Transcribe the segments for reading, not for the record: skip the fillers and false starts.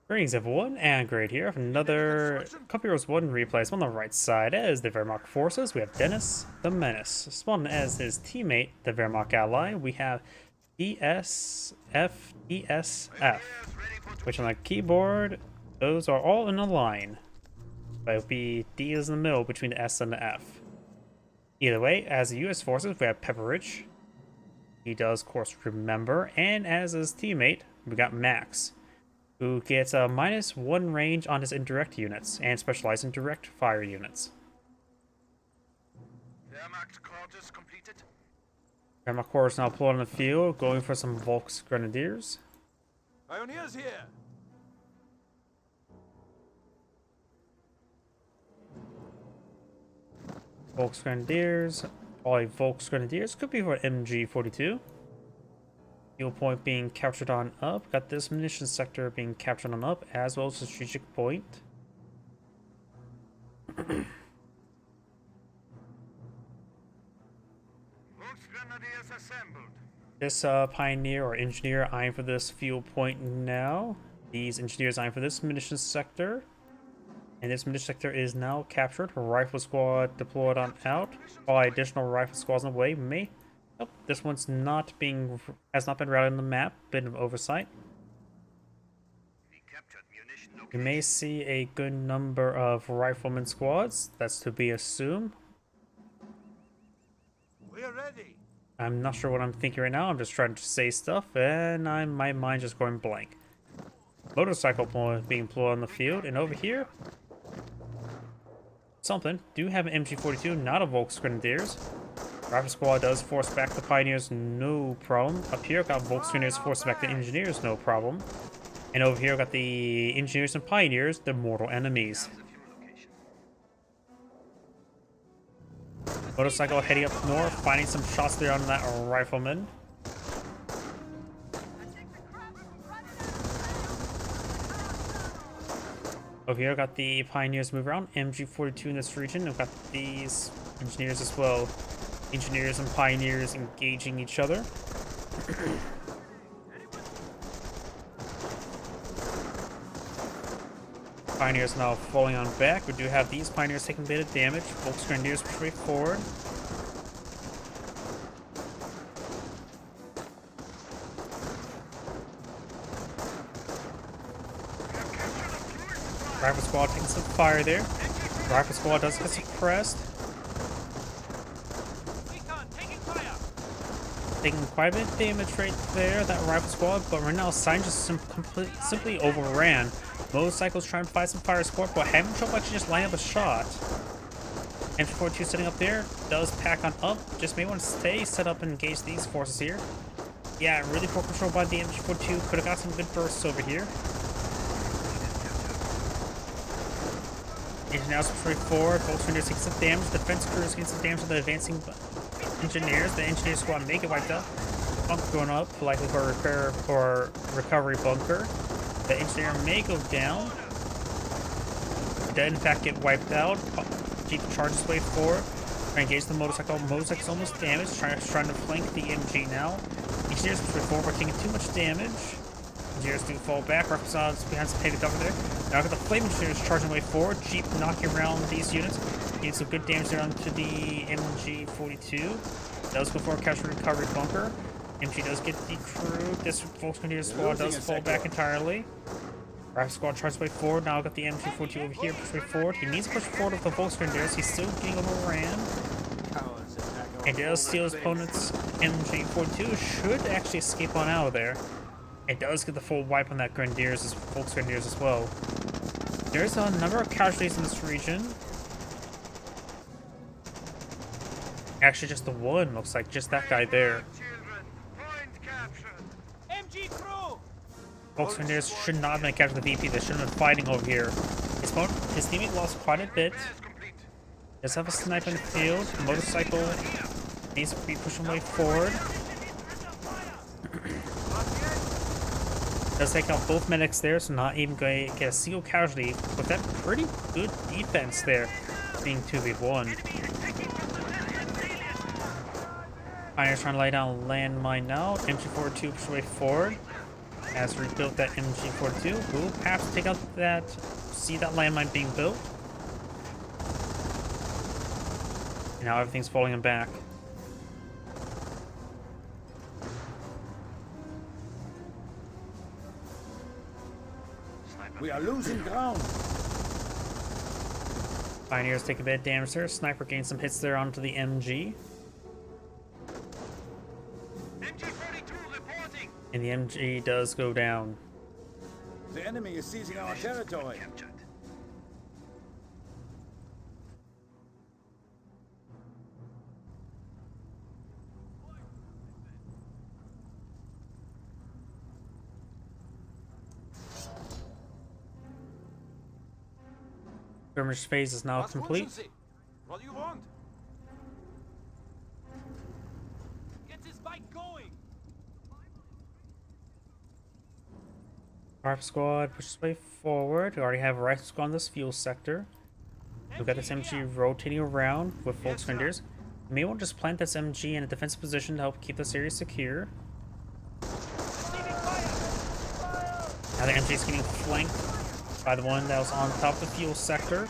Greetings everyone, and Great here with another Copy Heroes 1 replay. So on the right side as the Wehrmacht forces, we have Dennis the Menace. Spawned as his teammate, the Wehrmacht ally, we have dsfdsf, which on the keyboard, those are all in a line. But it would be D is in the middle between the S and the F. Either way, as the US forces, we have Pepperich. He does, of course, remember, and as his teammate, we got Max, who gets a -1 range on his indirect units and specializes in direct fire units. Wehrmacht Corps is now pulled on the field, going for some Volks Grenadiers. Pioneers here! Volks Grenadiers, probably Volks Grenadiers, could be for MG42. Fuel point being captured on up. Got this munitions sector being captured on up, as well as a strategic point. This pioneer or engineer eyeing for this fuel point now. These engineers eyeing for this munitions sector. And this munitions sector is now captured. Rifle squad deployed on out. Probably additional rifle squads on the way. Oh, this one's has not been routed on the map. Bit of oversight. You may see a good number of rifleman squads. That's to be assumed. We're ready. I'm not sure what I'm thinking right now. I'm just trying to say stuff, and my mind just going blank. Motorcycle being employed on the field, and over here, something. Do have an MG42, not a Volks Grenadiers. Rifle squad does force back the pioneers, no problem. Up here, got Volks Grenadiers force back the engineers, no problem. And over here, got the engineers and pioneers, the mortal enemies. Motorcycle heading up north, finding some shots there on that rifleman. Over here, got the pioneers move around. MG42 in this region. We've got these engineers as well. Engineers and pioneers engaging each other. Pioneers now falling on back. We do have these pioneers taking a bit of damage. Volks Grenadiers push forward. Rifle squad taking some fire there. Rifle squad does get suppressed. Taking quite a bit of damage right there, that rifle squad, but right now Sign just simply overran. Motorcycles trying to find some fire support, but having trouble actually just line up a shot. MG42 sitting up there, does pack on up, just may want to stay set up and engage these forces here. Yeah, really poor control by the MG42, could have got some good bursts over here. Engineers push forward, Volks Grenadiers taking some damage, defense crews getting some damage to the advancing engineers. The engineer squad may get wiped out. Bunker going up, likely for a repair or recovery bunker. The engineer may go down. Did in fact get wiped out. Keep the charges way forward. Try to engage the motorcycle. Motorcycle's almost damaged. Trying to flank the MG now. Engineers push forward, but taking too much damage. Engineers do fall back. Representatives behind some heavy cover there. Now got the flame engineers charging way forward. Jeep knocking around these units. Getting some good damage there onto the MG42. Does go for a capture recovery bunker. MG does get the crew. This Volks Grenadier squad does fall back entirely. Rifle squad tries to way forward. Now got the MG42 over here. Push way forward. He needs to push forward with the Volks Grenadiers. He's still getting overran. And does steal his opponent's MG42. Should actually escape on out of there. It does get the full wipe on that Volks Grenadiers as well. There's a number of casualties in this region. Actually, just the one looks like, just that guy there. Volks Grenadiers should not have been captured the VP. They shouldn't have been fighting over here. His teammate lost quite a bit. Does have a sniper in the field. The motorcycle needs to be pushing way forward. Does take out both medics there, so not even going to get a single casualty with that pretty good defense there, being 2v1. Pioneers trying to lay down a landmine now. MG42 push way forward. has rebuilt that MG42. We'll perhaps take out that, see that landmine being built. And now everything's falling back. We are losing ground. Pioneers take a bit of damage there. Sniper gains some hits there onto the MG. And the MG does go down. The enemy is seizing our territory. Skirmish phase is now Was complete. wollen Sie? What do you want? Get this bike going. Rifle squad pushes way forward. We already have a rifle squad on this fuel sector. We've got this MG rotating around with full extenders. We may want to just plant this MG in a defensive position to help keep this area secure. Now the MG is getting flanked by the one that was on top of the fuel sector.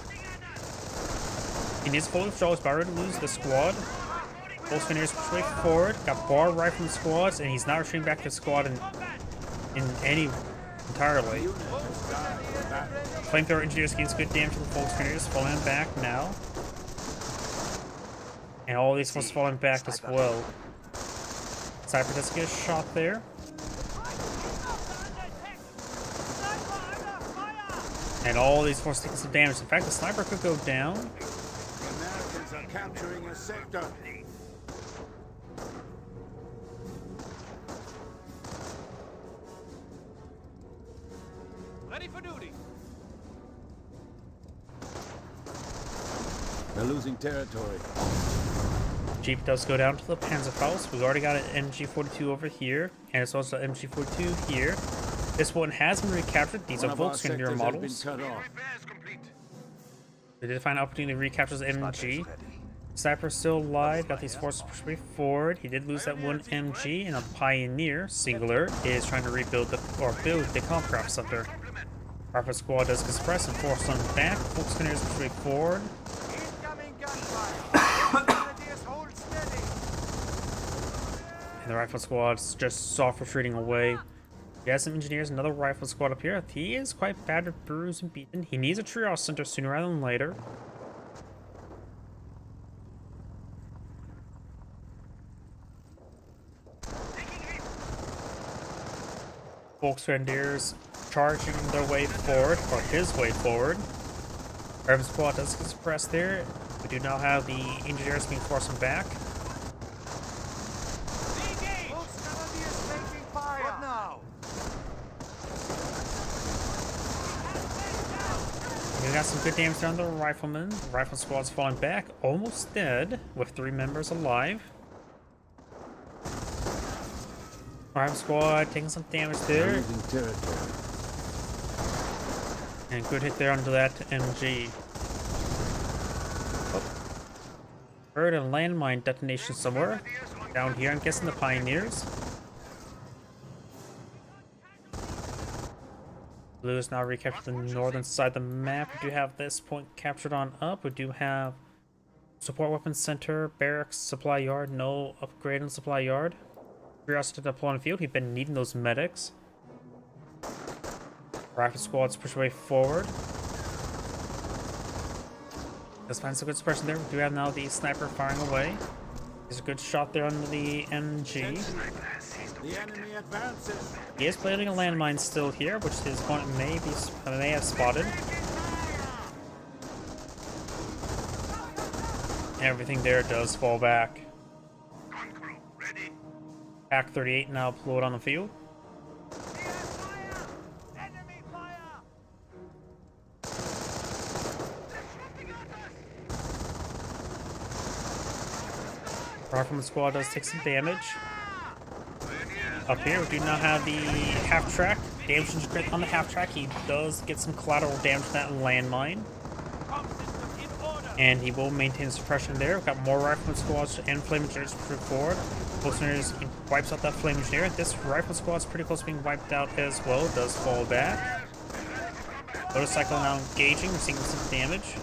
He needs full withdrawal. He's about ready to lose the squad. Full extenders push way forward. Got bar right from the squads, and he's not retreating back to the squad in any entirely. Flamethrower engineers gains good damage from the full extenders, falling back now. And all these ones falling back as well. Sniper does get a shot there. And all these forces taking some damage. In fact, the sniper could go down. The Americans are capturing a sector. Ready for duty. They're losing territory. Jeep does go down to the Panzerfaust. We've already got an MG42 over here, and it's also an MG42 here. This one has been recaptured. These are Volkswagen models. They did find an opportunity to recapture the MG. Sniper's still alive. Got these forces pushed way forward. He did lose that one MG, and a Pioneer Singular is trying to rebuild build the Comcraft Center. Rifle squad does get suppressed and force on back. Volkswagen is pushed way forward. Incoming gunfire. Hold steady. And the rifle squad's just soft retreating away. He has some engineers, another rifle squad up here. He is quite battered, bruised, and beaten. He needs a triage center sooner rather than later. Volkswageners charging their way forward, or his way forward. Rifle squad does get suppressed there. We do now have the engineers being forced back. What now? We got some good damage on the rifleman. The rifle squad's falling back, almost dead, with 3 members alive. Rifle squad taking some damage They're there. losing territory. And good hit there onto that MG. Oh. Heard a landmine detonation somewhere. Down here, I'm guessing the Pioneers. Blue is now recaptured the northern side of the map. We do have this point captured on up. We do have support weapons center, barracks, supply yard. No upgrade on supply yard. Curiosity to deploy on the field. We've been needing those medics. Rifle squads push way forward. Let's find some good suppression there. We do have now the sniper firing away. There's a good shot there on the MG. The enemy advances. He is planting a landmine still here, which his opponent may have spotted. Everything there does fall back. Pack 38 now deployed on the field. Rifleman squad does take some damage. Up here, we do now have the half-track. Damage on the half-track. He does get some collateral damage to that landmine. And he will maintain suppression there. We've got more rifleman squads and flaming charges forward. Engineers wipes out that flame engineer. This rifle squad's pretty close to being wiped out as well. Does fall back. Motorcycle now engaging, seeing some damage.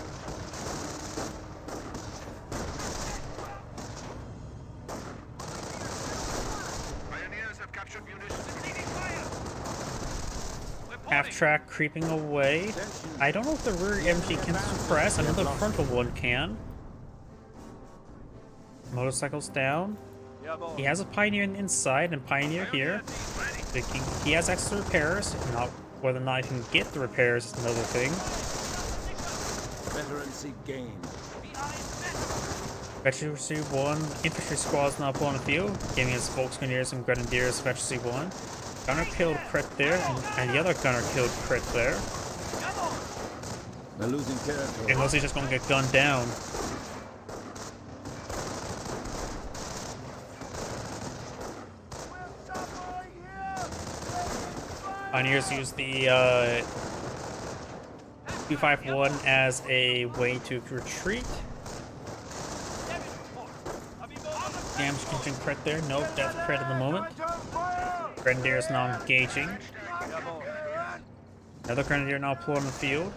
Half track creeping away. I don't know if the rear MG can suppress. I know the frontal one can. Motorcycle's down. He has a Pioneer inside and Pioneer here. He has extra repairs. Now, whether or not he can get the repairs is another thing. Veterancy gained. Veterancy 1. Infantry squad's now pulling the field, giving his Volksgrenadiers and Grenadiers Veterancy 1. Gunner killed crit there, and the other gunner killed crit there. They're losing territory. Unless he's just gonna get gunned down. Pioneers use the 251 as a way to retreat. Damage engine crit there. Nope, death crit at the moment. Grenadiers now engaging. Another Grenadier now pulling the field.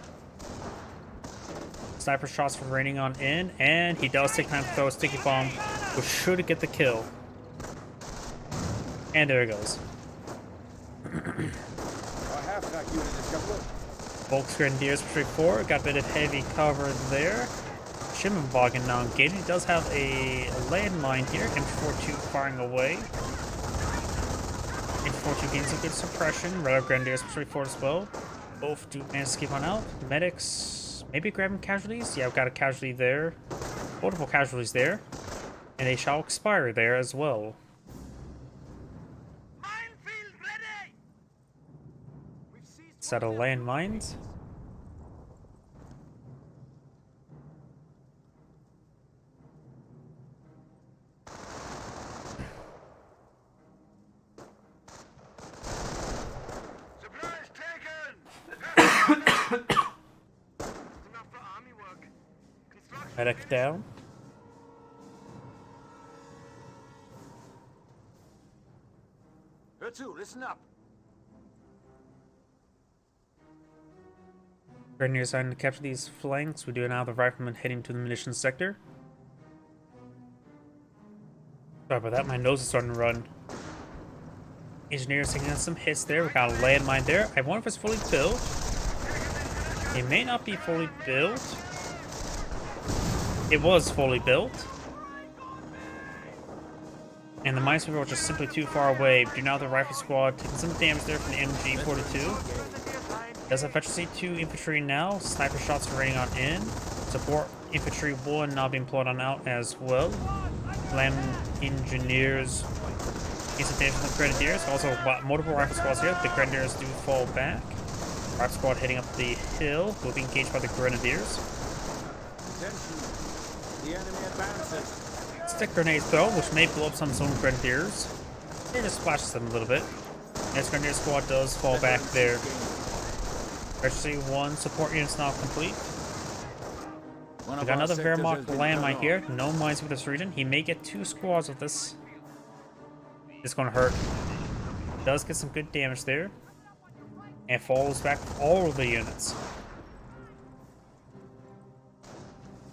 Sniper shots from raining on in, and he does take time to throw a sticky bomb, which should get the kill. And there it goes. Volks Grenadiers Patrick 4 got a bit of heavy cover there. Schimmenwagen now engaging. He does have a landmine here. M42 firing away. M42 gains a good suppression. Red Grenadiers Patrick 4 as well. Both do manage to keep on out. Medics maybe grabbing casualties. Yeah, I've got a casualty there. Multiple casualties there. And they shall expire there as well. Set of landmines. Supplies taken. Enough for army work. Construction. Medic down. Her too, listen up. Grenadiers starting to capture these flanks. We do now the riflemen heading to the munitions sector. Sorry about that, my nose is starting to run. Engineers taking on some hits there. We got a landmine there. I wonder if it's fully built. It may not be fully built. It was fully built. And the minesweeper was just simply too far away. Do now the rifle squad taking some damage there from the MG42. Does efficiency 2 infantry now. Sniper shots raining on in. Support infantry 1 now being pulled on out as well. Land engineers. Decent damage from the grenadiers. Also multiple rifle squads here. The grenadiers do fall back. Rifle squad heading up the hill. Will be engaged by the grenadiers. Attention. The enemy advances. Stick grenade throw, which may blow up some of his own grenadiers. It just splashes them a little bit. This grenadier squad does fall back there. Especially 1 support unit's now complete. We got another Wehrmacht landmine here. No mines for this region. He may get 2 squads of this. It's gonna hurt. Does get some good damage there. And falls back all of the units.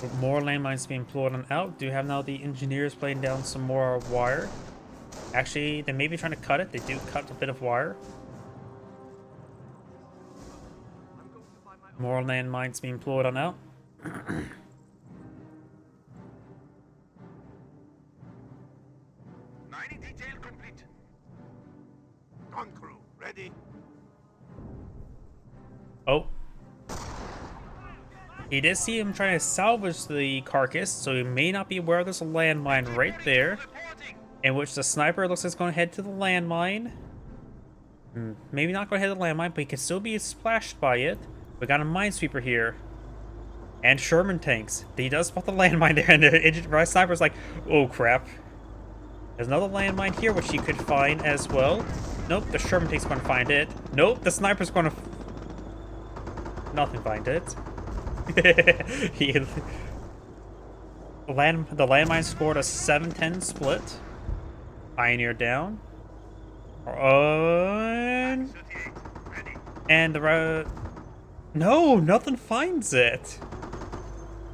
With more landmines being pulled on out. Do have now the engineers playing down some more wire. Actually, they may be trying to cut it. They do cut a bit of wire. More landmines being pulled on out. Mining detail complete. Gun crew ready. Oh. He did see him trying to salvage the carcass, so he may not be aware there's a landmine right there. In which the sniper looks like he's going to head to the landmine. Maybe not going to head to the landmine, but he can still be splashed by it. We got a minesweeper here. And Sherman tanks. He does spot the landmine there, and the sniper's like, oh crap. There's another landmine here, which he could find as well. Nope, the Sherman tank's going to find it. Nope, the sniper's going to... Nothing find it. The landmine scored a 7-10 split. Pioneer down. On. 38. Ready. And the road. No, nothing finds it.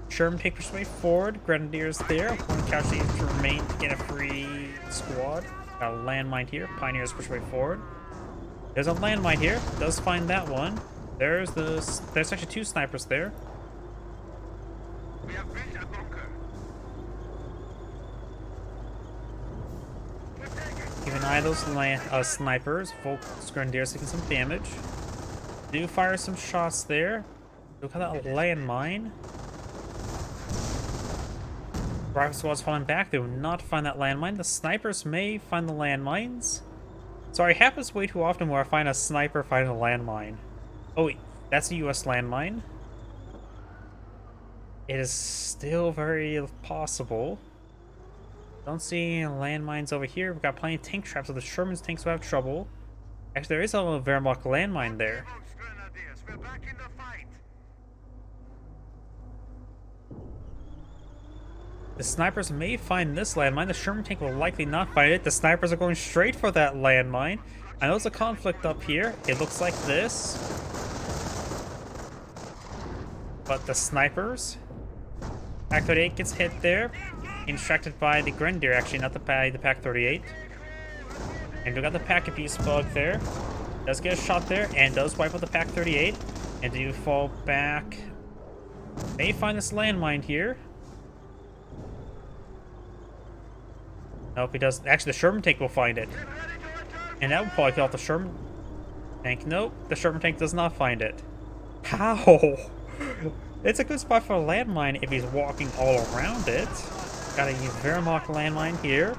Sherman take persuade forward. Grenadiers there. One casualty to remain to get a free squad. Got a landmine here. Pioneers persuade forward. There's a landmine here. Does find that one. There's actually 2 snipers there. We have built a bunker. We're taking. Keep an eye on those snipers. Volk's Grenadiers taking some damage. Do fire some shots there. Look at that landmine. Rifle squad's falling back. They will not find that landmine. The snipers may find the landmines. Sorry, it happens way too often where I find a sniper finding a landmine. Oh wait, that's a US landmine. It is still very possible. Don't see any landmines over here. We've got plenty of tank traps, so the Sherman's tanks will have trouble. Actually, there is a Wehrmacht landmine there. Volks Grenadiers, we're back in the fight. The snipers may find this landmine. The Sherman tank will likely not find it. The snipers are going straight for that landmine. I know there's a conflict up here. It looks like this. But the snipers... Pack 38 gets hit there. Distracted by the Grenadier, actually, not the Pack 38. And we got the Pack Abuse bug there. Does get a shot there, and does wipe out the Pack 38. And do fall back. May find this landmine here. Nope, he does. Actually, the Sherman tank will find it. And that will probably kill off the Sherman tank. Nope, the Sherman tank does not find it. How? It's a good spot for a landmine if he's walking all around it. Got a Wehrmacht landmine here.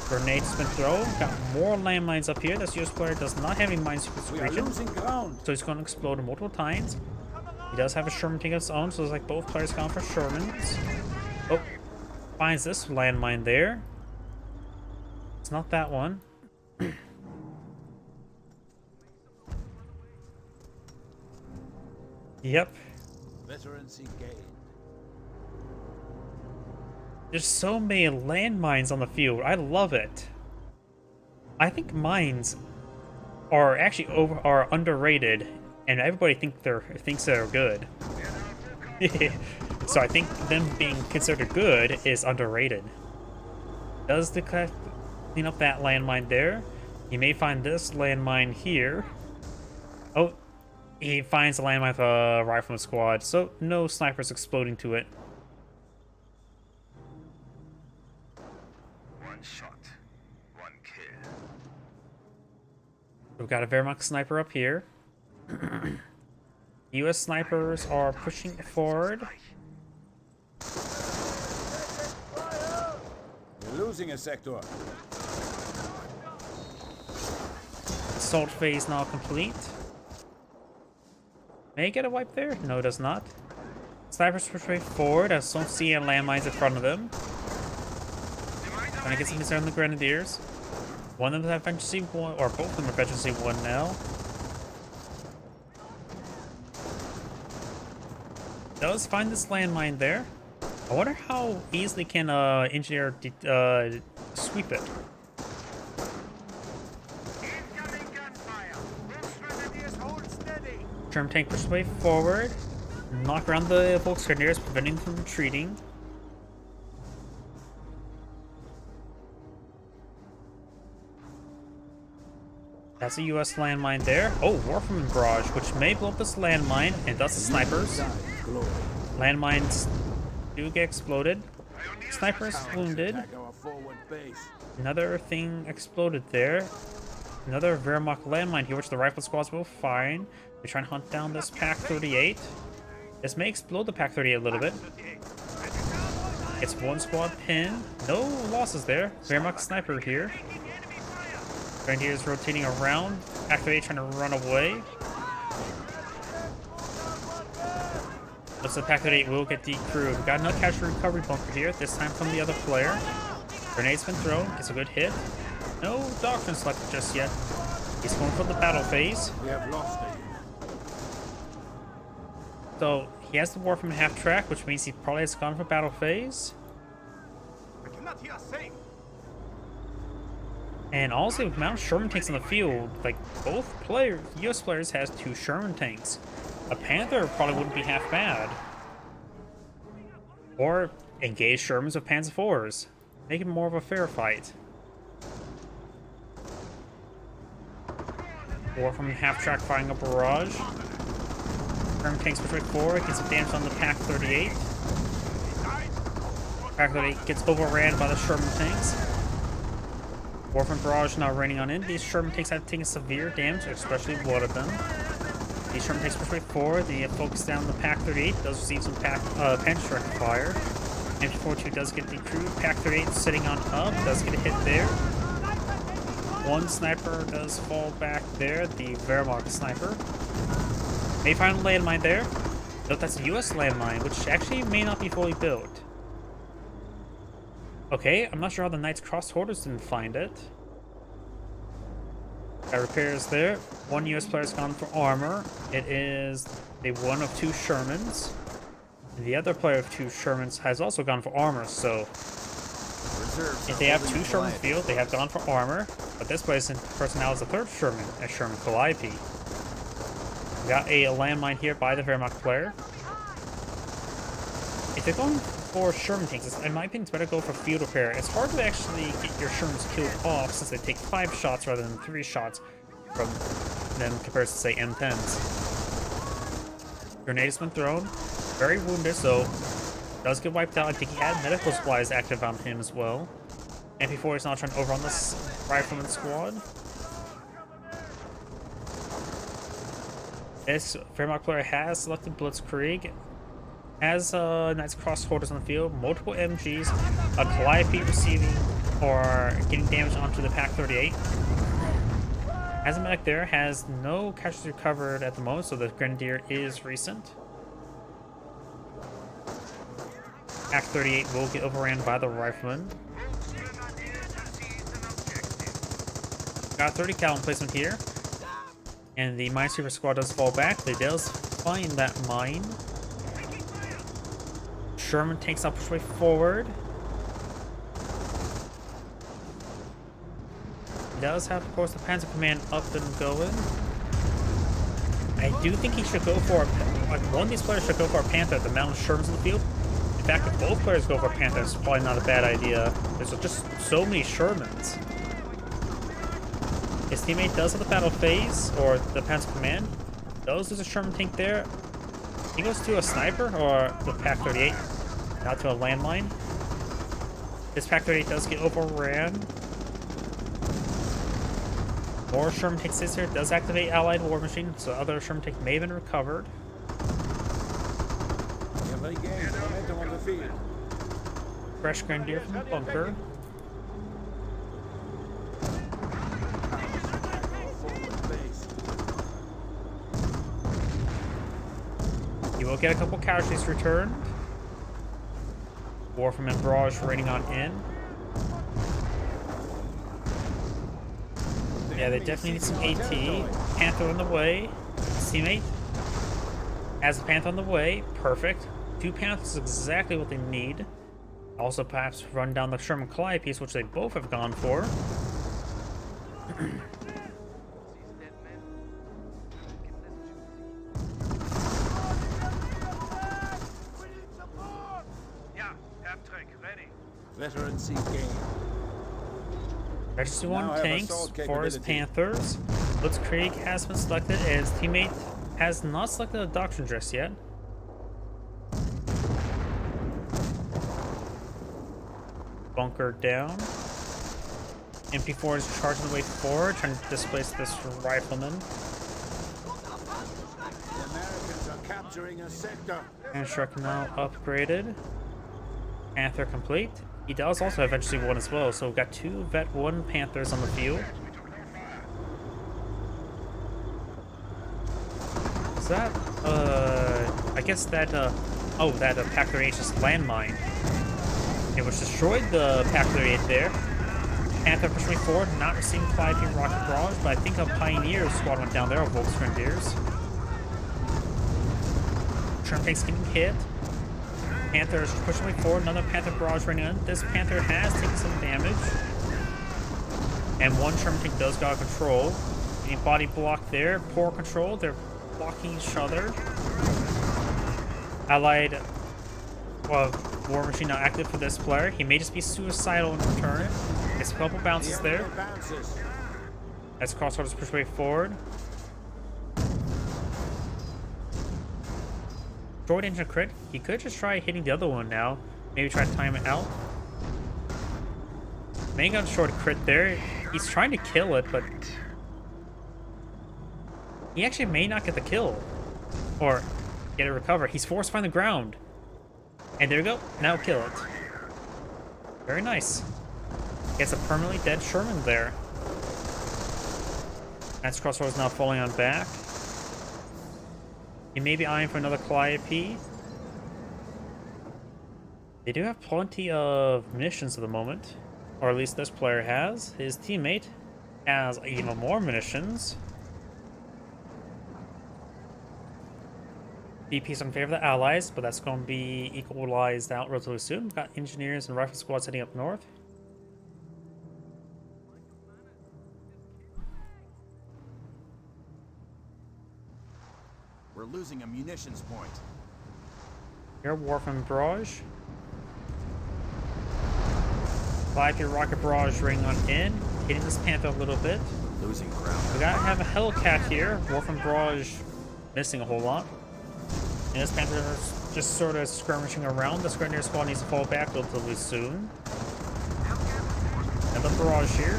Grenades been thrown. Got more landmines up here. This US player does not have any mine secrets We are region, losing ground. so he's going to explode multiple times. He does have a Sherman tank of his own, so it's like both players gone for Shermans. Oh, finds this landmine there. It's not that one. Yep. Veterancy gained. There's so many landmines on the field. I love it. I think mines are actually are underrated, and everybody thinks they're good. So I think them being considered good is underrated. Does the clean up that landmine there? You may find this landmine here. Oh, he finds a landmine with a rifleman squad, so no snipers exploding to it. One shot, one kill. We've got a Wehrmacht sniper up here. US snipers are pushing forward. We're losing a sector. Assault phase now complete. May I get a wipe there? No, it does not. Snipers push way forward. I don't see any landmines in front of them. Trying to get some concern on the Grenadiers. One of them have efficiency 1, or both of them are efficiency 1 now. Does find this landmine there. I wonder how easily can engineer sweep it. Incoming gunfire. Volks Grenadiers, hold steady. German tank pushes way forward. Knock around the Volks Grenadiers, preventing them from retreating. That's a US landmine there. Oh, Warfman barrage, which may blow up this landmine, and thus the snipers. Landmines do get exploded. Snipers wounded. Attack our forward base. Another thing exploded there. Another Wehrmacht landmine here, which the rifle squads will find. They try and hunt down this Pack 38. This may explode the Pack 38 a little bit. It's one squad pin. No losses there. Wehrmacht sniper here. Grenadiers rotating around. Pack 38 trying to run away. Looks like Pack 38 will get decrewed. We've got another casualty recovery bunker here, this time from the other player. Grenade's been thrown. It's a good hit. No doctrine selected just yet. He's going for the battle phase. We have lost it. So he has the Warfman half track, which means he probably has gone for battle phase. I cannot hear a thing. And also, the amount of Sherman tanks on the field, like both players, US players has 2 Sherman tanks. A Panther probably wouldn't be half bad. Or engage Shermans with Panzer IVs. Make it more of a fair fight. Or from half-track firing a barrage. Sherman tanks push right forward, gets some damage on the Pack 38. Pack 38 gets overran by the Sherman tanks. Warframe barrage now raining on in. These Sherman tanks have taken severe damage, especially one of them. These Sherman tanks push right forward. They focus down the Pack 38. Does receive some Pepperich fire. MP42 does get decrewed. Pack 38 sitting on up. Does get a hit there. One sniper does fall back there. The Wehrmacht sniper. May find a landmine there. Note that's a US landmine, which actually may not be fully built. Okay, I'm not sure how the Knights Crossed Hoarders didn't find it. Got repairs there. One US player's gone for armor. It is the one of 2 Shermans. And the other player of 2 Shermans has also gone for armor, so if they have 2 Sherman field, they have gone for armor. But this person now is the 3rd Sherman, a Sherman Calliope. We got a landmine here by the Wehrmacht player. If they're going for Sherman tanks, in my opinion, it's better to go for field repair. It's hard to actually get your Shermans killed off since they take 5 shots rather than 3 shots from them compared to, say, M10s. Grenade has been thrown. Very wounded, so does get wiped out. I think he had medical supplies active on him as well. MP4 is now trying to overrun this rifleman squad. This Wehrmacht player has selected Blitzkrieg. Has Knights Crossed Hoarders on the field, multiple MGs, a Calliope receiving or getting damage onto the Pack 38. As a medic there, has no casualties recovered at the moment, so the Grenadier is recent. Pack 38 will get overran by the Rifleman. Got 30 cal placement here. And the Minesweeper squad does fall back. They does find that mine. Sherman takes up push way forward. He does have, of course, the Panzer Command up and going. I do think he should go for one of these players should go for a Panther at the amount of Shermans in the field. In fact, if both players go for a Panther, it's probably not a bad idea. There's just so many Shermans. His teammate does have the battle phase, or the Panzer Command. Does lose a Sherman tank there. He goes to a sniper, or the Pack 38. Not to a landmine. This Pack 38 does get overran. More Sherman tanks this here. Does activate Allied War Machine, so other Sherman tank may have been recovered. Fresh Grenadier from the bunker. You will get a couple casualties returned. Warframe and Barrage raining on in. Yeah, they definitely need some AT. Panther on the way. Teammate has a Panther on the way. Perfect. 2 Panthers is exactly what they need. Also, perhaps run down the Sherman Calliope, which they both have gone for. Veteran seat gain. Registry 1 tanks for his Panthers. Blitzkrieg has been selected, and his teammate has not selected a doctrine just yet. Bunker down. MP4 is charging the way forward, trying to displace this rifleman. The Americans are capturing a sector. And Shrek now upgraded. Panther complete. He does also have Eventually 1 as well, so we've got 2 Vet 1 Panthers on the field. Is that, I guess that, oh, that Pack 38 is just landmine. It was destroyed, the Pack 38 there. Panther pushing forward, not receiving Calliope rocket barrage, but I think a Pioneer squad went down there, or Volks Grenadiers. Sherman tanks getting hit. Panther is pushing forward, another Panther barrage running in. This Panther has taken some damage. And one Sherman tank does got control. Any body block there. Poor control. They're blocking each other. Allied War Machine not active for this player. He may just be suicidal in return. It's a couple bounces there. As crossroads push way forward. Droid engine crit. He could just try hitting the other one now. Maybe try to time it out. Main gun short crit there. He's trying to kill it, but he actually may not get the kill. Or get it recovered. He's force find the ground. And there we go. Now kill it. Very nice. Gets a permanently dead Sherman there. That's crossroads now falling on back. He may be eyeing for another Calliope. They do have plenty of munitions at the moment. Or at least this player has. His teammate has even more munitions. DP's in favor of the allies, but that's going to be equalized out relatively soon. We've got engineers and rifle squads heading up north. We're losing a munitions point. Air Warframe Barrage. Calliope rocket barrage ring on in, hitting this Panther a little bit. Losing ground. We gotta have a Hellcat here. Warframe barrage missing a whole lot. And this Panther is just sort of skirmishing around. The Grenadier squad needs to fall back relatively soon. And the barrage here.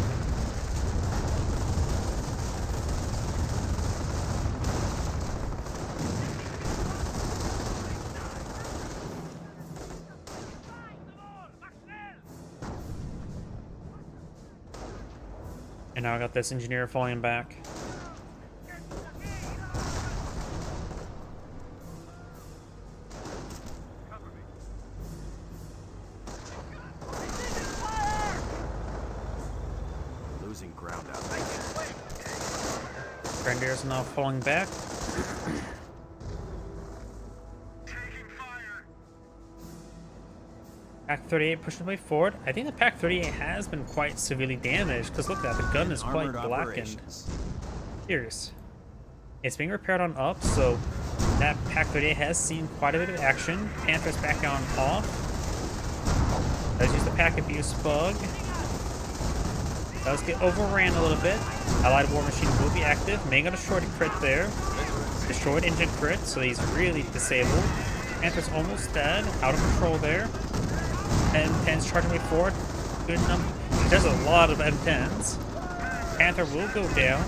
And now I got this engineer falling back. Losing ground out there. Grenadiers now falling back. Pack 38 pushing way forward. I think the Pack 38 has been quite severely damaged because look at that, the gun is quite blackened. Serious. It's being repaired on up, so that Pack 38 has seen quite a bit of action. Panther's back on off. Let's use the pack abuse bug. Does get overran a little bit. Allied War Machine will be active. May got a short crit there. Destroyed engine crit, so he's really disabled. Panther's almost dead. Out of control there. M10's charging way forward. Good enough. There's a lot of M10s. Panther will go down.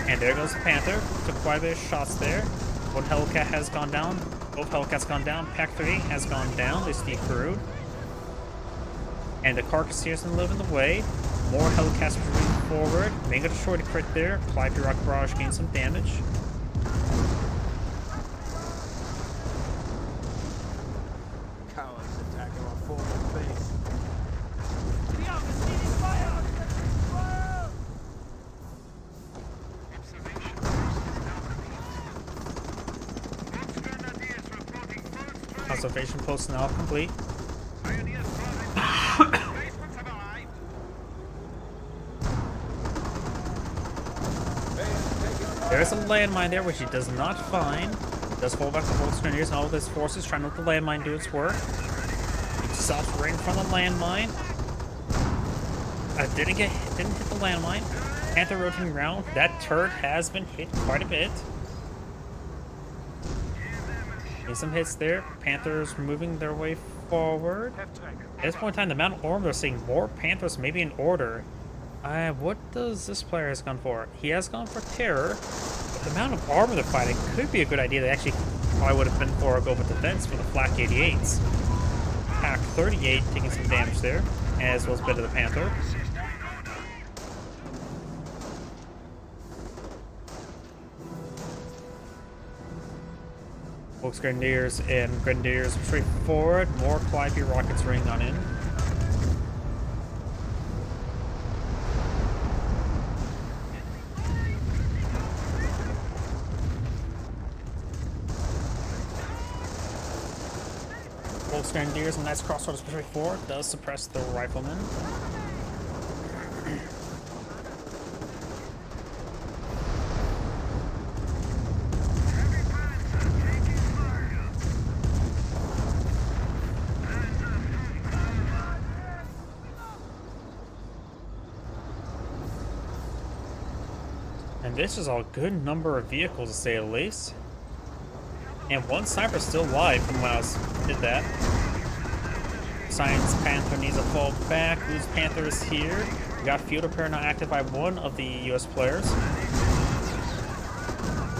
And there goes the Panther. Took quite a bit of shots there. One Hellcat has gone down. Both Hellcats gone down. Pack 3 has gone down. They stay crewed. And the carcass here doesn't live in the way. More Hellcats moving forward. May get a shorty crit there. Calliope rocket barrage gains some damage. Observation post now complete. There's a landmine there, which he does not find. He does fall back to both Grenadiers and all of his forces, trying to let the landmine do its work. He stops right in front of the landmine. Didn't hit the landmine. Panther rotating around. That turret has been hit quite a bit. Some hits there. Panthers moving their way forward. At this point in time, the amount of order they're seeing more Panthers maybe in order. What does this player has gone for? He has gone for terror. But the amount of armor they're fighting could be a good idea. They actually probably would have been for a go for defense for the flak 88s. Pack 38 taking some damage there, as well as a bit of the Panther. Folks, Grenadiers and Grenadiers straight forward. More Calliope rockets ring on in. Bolts Grenadiers and Knights Crossroads Special 4 does suppress the Riflemen. And this is a good number of vehicles, to say the least. And one sniper's still alive from when I did that. Science Panther needs a fall back. Loose Panther is here. We got Field Repair now active by one of the US players.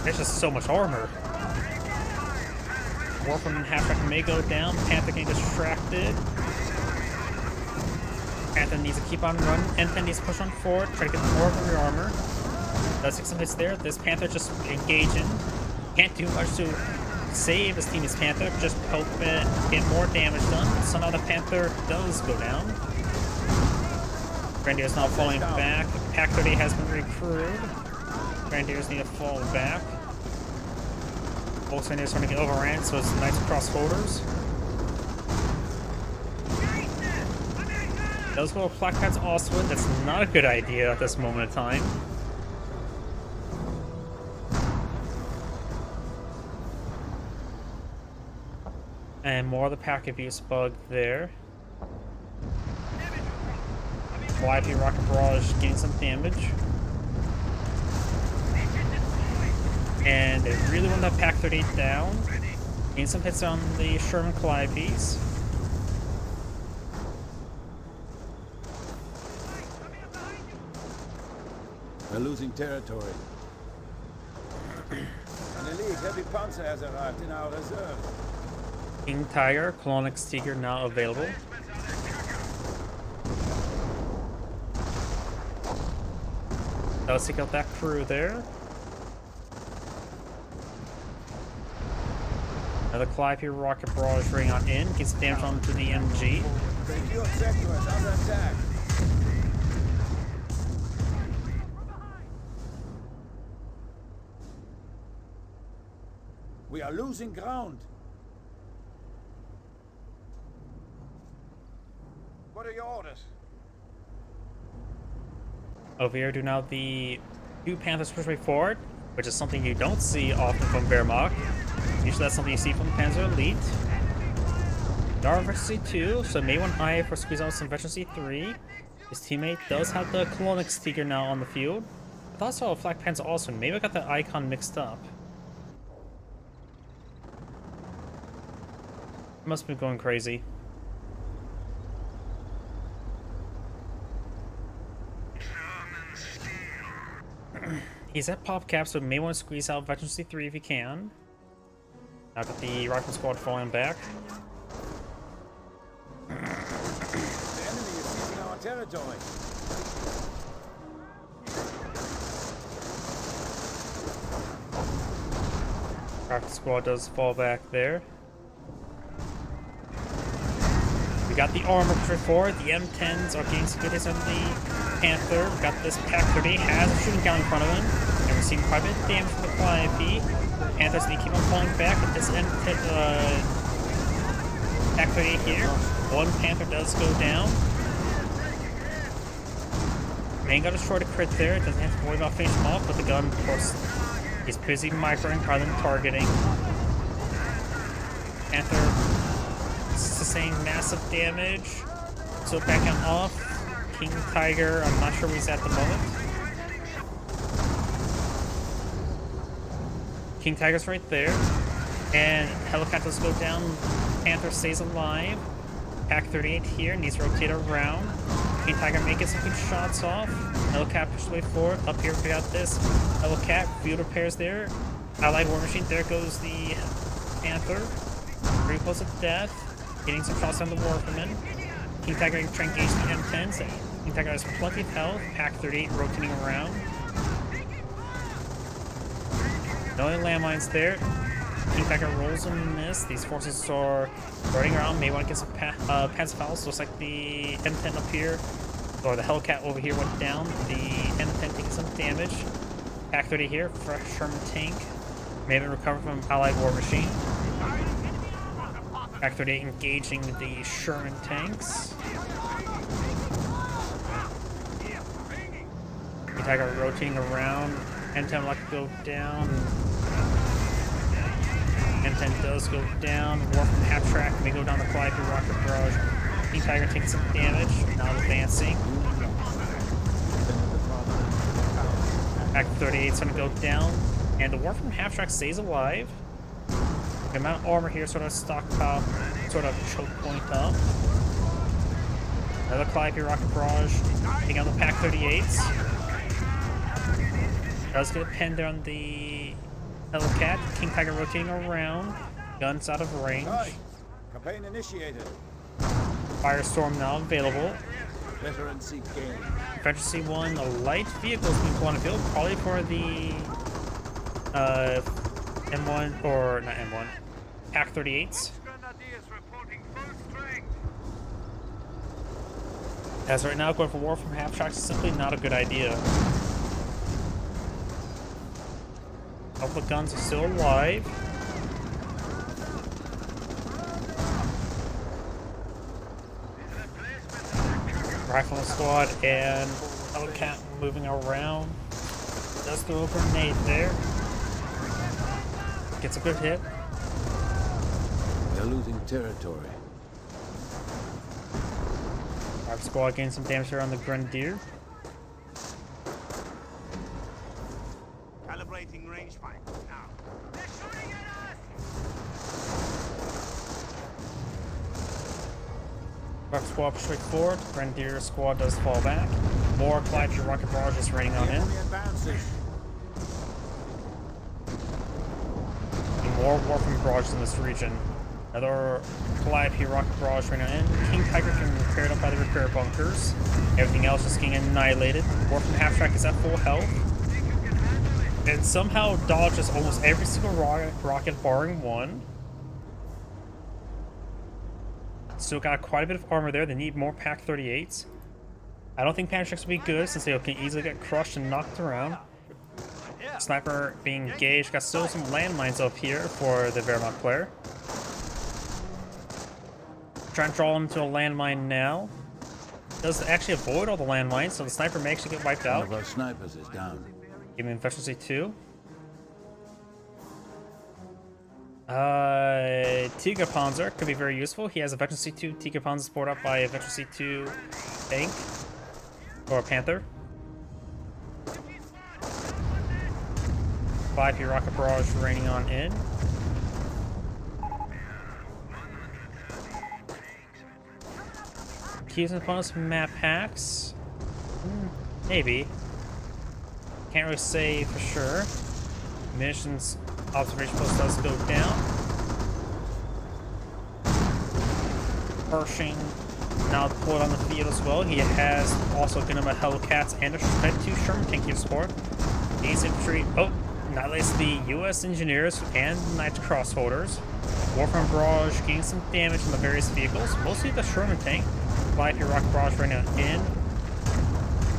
There's just so much armor. Warfman halfback may go down. Panther getting distracted. Panther needs to keep on running. M10 needs to push on forward. Try to get more of the armor. Does take some hits there. This Panther just engaging. Can't do much to save his teammate's Panther. Just hope it get more damage done. So now the Panther does go down. Grenadiers now falling back. Pack 30 has been recruited. Grenadiers need to fall back. Both Grenadiers trying to get overran, so it's Knights Crossholders. Does go with Black Pads also. That's not a good idea at this moment in time. And more of the pack abuse bug there. YP Rocket Barrage getting some damage. And they really want that Pack 38 down. Getting some hits on the Sherman Calliopes. We're losing territory. An elite heavy panzer has arrived in our reserve. King Tiger, Colonix Tiger now available. Let's take out that crew there. Another Calliope Rocket Barrage ring on in, gets damage onto the MG. The field sector is under attack. We are losing ground. What are your orders? Over here, do now the two Panthers push way forward, which is something you don't see often from Wehrmacht. Usually that's something you see from the Panzer Elite. Dar Veteran C2, so may want IA for squeeze out some Veteran C3. His teammate does have the Colonix Tiger now on the field. I thought I saw a Flak Panzer also. Maybe I got the icon mixed up. Must be going crazy. He's at pop cap, so may want to squeeze out Veteran C3 if he can. Now got the rifle squad falling back. The enemy is seizing our territory. Rifle squad does fall back there. We got the armor push forward. The M10s are getting some good hits on the Panther. We got this Pack 30 has a shooting gun in front of him. And we're seeing quite a bit of damage from the Calliope. Panthers need to keep on falling back with this Pack 30 here. One Panther does go down. Main got a short crit there. Doesn't have to worry about finishing him off, but the gun, of course, is busy microing rather than targeting. Panther sustained massive damage. So back on off. King Tiger, I'm not sure where he's at the moment. King Tiger's right there. And helicopters go down. Panther stays alive. Pack 38 here, needs to rotate around. King Tiger may get some good shots off. Hellcat pushes way forward. Up here we got this Hellcat. Field repairs there. Allied War Machine, there goes the Panther. Pretty close to death. Getting some shots on the Warfman. King Tiger trying to engage the M10s. King Tiger has plenty of health. Pack 38 rotating around. No other landmines there. King Tiger rolls and miss. These forces are running around. May want to get some pads fouls. Looks like the M10 up here, or the Hellcat over here went down. The M10 taking some damage. Pack 30 here. Fresh Sherman tank. May have recovered from Allied War Machine. Pack 38 engaging the Sherman tanks. The Tiger rotating around. N10 like to go down. N10 does go down. War from half track may go down the fly through rocket barrage. The Tiger takes some damage, now advancing. Pack 38's gonna go down. And the War from half track stays alive. The amount of armor here sort of stockpile, sort of choke point up. Another Calliope rocket barrage taking out the Pack 38s. Does get pinned on the Hellcat. King Tiger rotating around. Guns out of range. Aye. Campaign initiated. Firestorm now available. Veteran seat gain. Infantry C1, a light vehicles being pulled on the field, probably for the M1 or not M1, Pack 38s. Grenadiers reporting full strength. As right now, going for war from half tracks is simply not a good idea. All the guns are still alive. Rifle squad and Hellcat moving around. Does throw a grenade there. Gets a good hit. They're losing territory. Rifle squad gains some damage here on the Grenadier. Calibrating rangefinder now. They're shooting at us! Rifle squad straight forward. Grenadier squad does fall back. More Calliope rocket barrages raining on him. Enemy advances. And more Warframe barrages in this region. Another Calliope rocket barrage raining on him. King Tiger getting repaired up by the repair bunkers. Everything else is getting annihilated. Warframe half track is at full health. And somehow dodges almost every single rocket barring one. Still got quite a bit of armor there. They need more Pack 38s. I don't think Pepperich will be good since they can easily get crushed and knocked around. Sniper being engaged. Got still some landmines up here for the Wehrmacht player. Trying to draw him to a landmine now. Does actually avoid all the landmines, so the sniper may actually get wiped out. One of our snipers is down. Give him efficiency 2. Tiger Panzer could be very useful. He has a Veteran C2 Tiger Panzer supported up by a Veteran C2 tank or a Panther. 5P rocket barrage raining on in. Keys and opponents map hacks. Maybe. Can't really say for sure. Munitions observation post does go down. Pershing now deployed on the field as well. He has also given him a Hellcats and a 2 Sherman tank here to support. These infantry, annihilates the US engineers and Knights crossholders. Warframe barrage gains some damage on the various vehicles, mostly the Sherman tank. 5P rocket barrage right now in.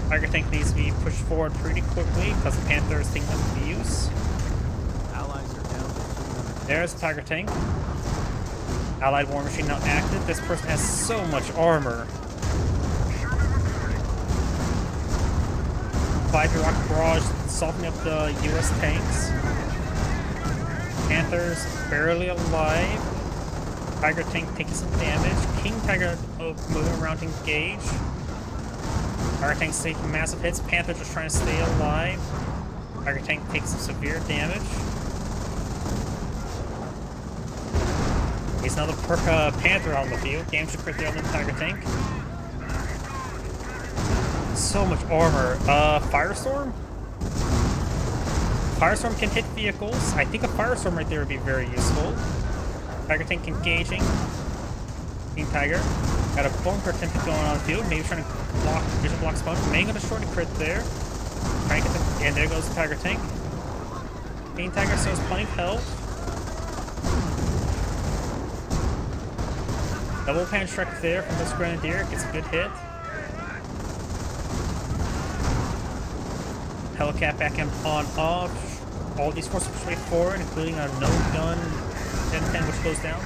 Tiger tank needs to be pushed forward pretty quickly because the Panther is taking abuse. Allies are down. There's the Tiger tank. Allied war machine now active. This person has so much armor. 5P rocket barrage softening up the US tanks. Panthers barely alive. Tiger tank taking some damage. King Tiger moving around to engage. Tiger tank's taking massive hits. Panther just trying to stay alive. Tiger tank takes some severe damage. He's another Panther on the field. Damage to crit there on the Tiger tank. So much armor. Firestorm? Firestorm can hit vehicles. I think a Firestorm right there would be very useful. Tiger tank engaging. King Tiger. Got a bunker attempt going on the field. Maybe trying to block, vision block spawn. May get a short crit there. Trying to get the, and there goes the Tiger tank. King Tiger still has plenty of health. Double pan strike there from this Grenadier. Gets a good hit. Hellcat back in on off. All these forces push way forward, including a no gun 10-10 which goes down.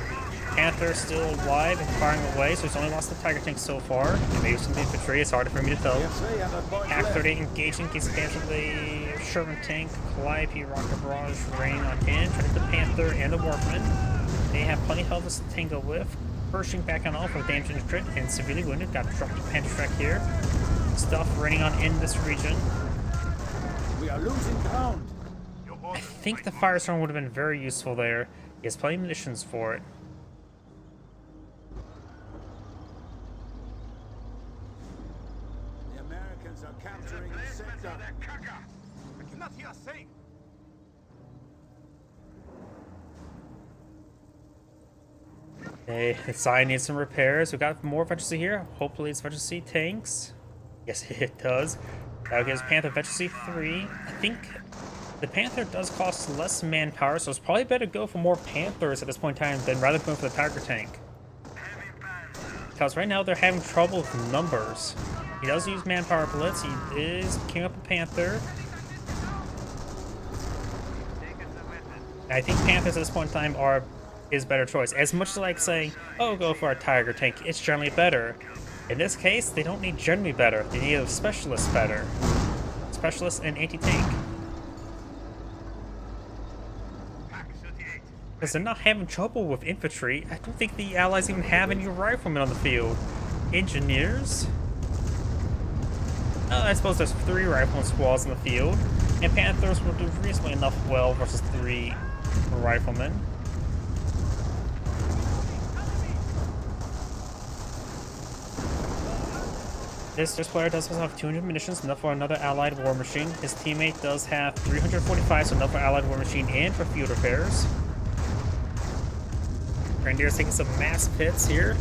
Panther still alive and firing away, so he's only lost the Tiger tank so far. And maybe some infantry, it's hard for me to tell. Act 38 engaging, gets damage to the Sherman tank. Calliope, rocket barrage, raining on in, trying to the Panther and the Warpman. They have plenty of health to tango with. Pershing back on off with damage and crit and severely wounded. Got dropped to Panther here. Stuff raining on in this region. We are losing ground. I think the Firestorm would have been very useful there. He has plenty of munitions for it. The Americans are capturing the sector. I cannot hear a thing. Okay, the side needs some repairs. We got more Veterancy here. Hopefully it's Veterancy tanks. Yes, it does. That gives Panther Veterancy 3. I think the Panther does cost less manpower, so it's probably better to go for more Panthers at this point in time than rather going for the Tiger tank. Because right now they're having trouble with numbers. He does use manpower blitz. He is king up a Panther. And I think Panthers at this point in time is better choice. As much as like saying, oh, go for a Tiger tank, it's generally better. In this case, they don't need generally better. They need a specialist better. Specialist and anti-tank. Because they're not having trouble with infantry. I don't think the Allies even have any riflemen on the field. Engineers? I suppose there's 3 rifleman squads in the field. And Panthers will do reasonably enough well versus 3 riflemen. This player does have 200 munitions, enough for another allied war machine. His teammate does have 345, so enough for allied war machine and for field repairs. Grenadier's taking some mass hits here.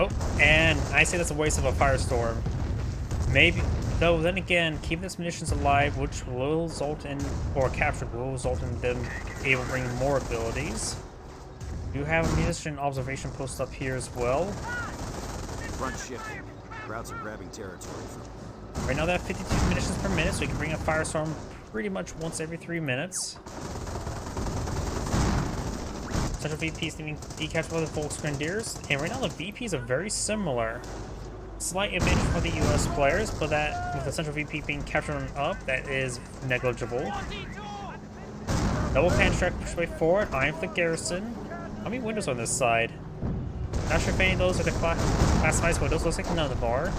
Oh, and I say that's a waste of a firestorm. Maybe, though, then again, keep this munitions alive, which will result in, or captured, will result in them able to bring more abilities. You have a munition observation post up here as well. Front shifting. Routes are grabbing territory from. Right now they have 52 munitions per minute, so you can bring a firestorm pretty much once every 3 minutes. Central VPs needing decaptured by the Volksgrenadiers, and right now the VPs are very similar. Slight advantage for the US players, but that with the Central VP being captured up, that is negligible. Double pan track push way forward, eyeing for the garrison. How many windows on this side? Not sure if any of those are the classified windows, looks like none of them are.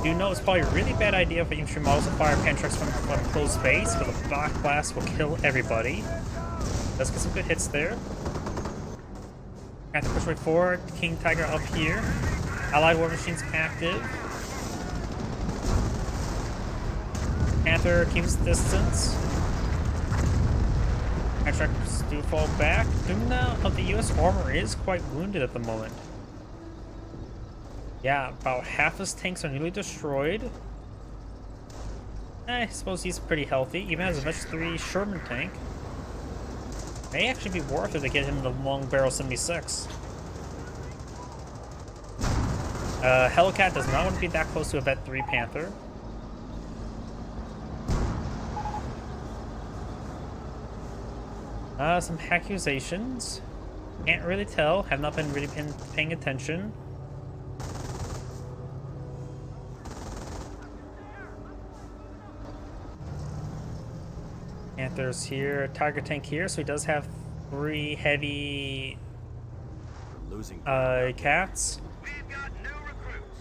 You know it's probably a really bad idea for infantry models to fire pan tracks from closed space, but the black blast will kill everybody. Let's get some good hits there. Have to push way forward. King Tiger up here. Allied war machines active. Panther keeps distance. Contractors do fall back. Now of the US armor is quite wounded at the moment. Yeah, about half his tanks are nearly destroyed. I suppose he's pretty healthy. Even has a Vetch 3 Sherman tank. May actually be worth it to get him the long barrel 76. Hellcat does not want to be that close to a Vet 3 Panther. Some accusations. Can't really tell. Have not been really paying attention. Panthers here, Tiger tank here, so he does have 3 heavy Losing cats. We've got new recruits.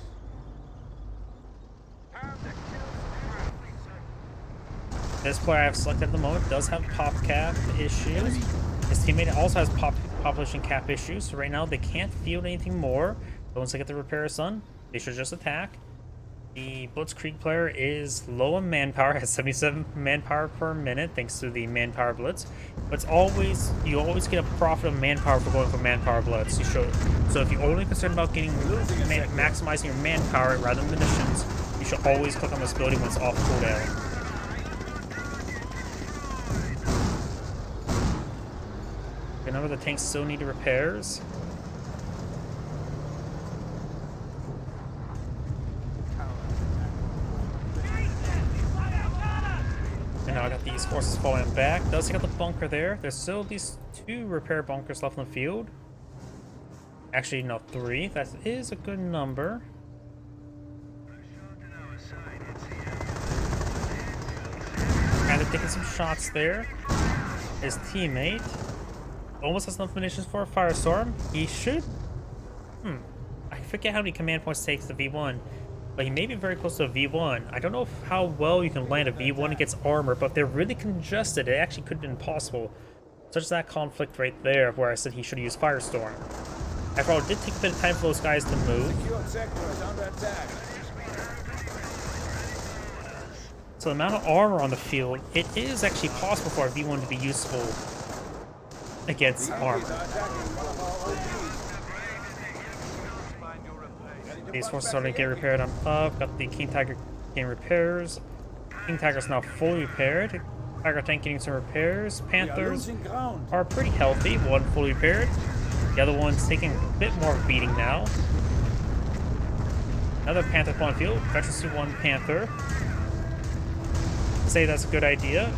Time to kill some friendly, sir. This player I have selected at the moment does have pop cap issues. His teammate also has population cap issues, so right now they can't field anything more. But once they get the repairs done, they should just attack. The Blitzkrieg player is low on manpower, has 77 manpower per minute thanks to the manpower blitz. But it's always, you always get a profit of manpower for going for manpower blitz. So if you're only concerned about getting maximizing your manpower rather than munitions, you should always click on this building when it's off cooldown. Remember, the tanks still need repairs. And now I got these forces falling back. Does take out the bunker there. There's still these 2 repair bunkers left in the field. Actually, no, 3. That is a good number. Kind of taking some shots there. His teammate almost has enough munitions for a firestorm. He should... I forget how many command points takes the V1. But he may be very close to a V1. I don't know how well you can land a V1 against armor, but if they're really congested, it actually could have been possible. Such as that conflict right there, where I said he should use Firestorm. After all, it did take a bit of time for those guys to move. So the amount of armor on the field, it is actually possible for a V1 to be useful against armor. These forces are starting to get repaired on up. Got the King Tiger getting repairs. King Tiger's now fully repaired. Tiger tank getting some repairs. Panthers are pretty healthy. 1 fully repaired. The other one's taking a bit more of a beating now. Another Panther on field. Veteran C1 Panther. Say that's a good idea.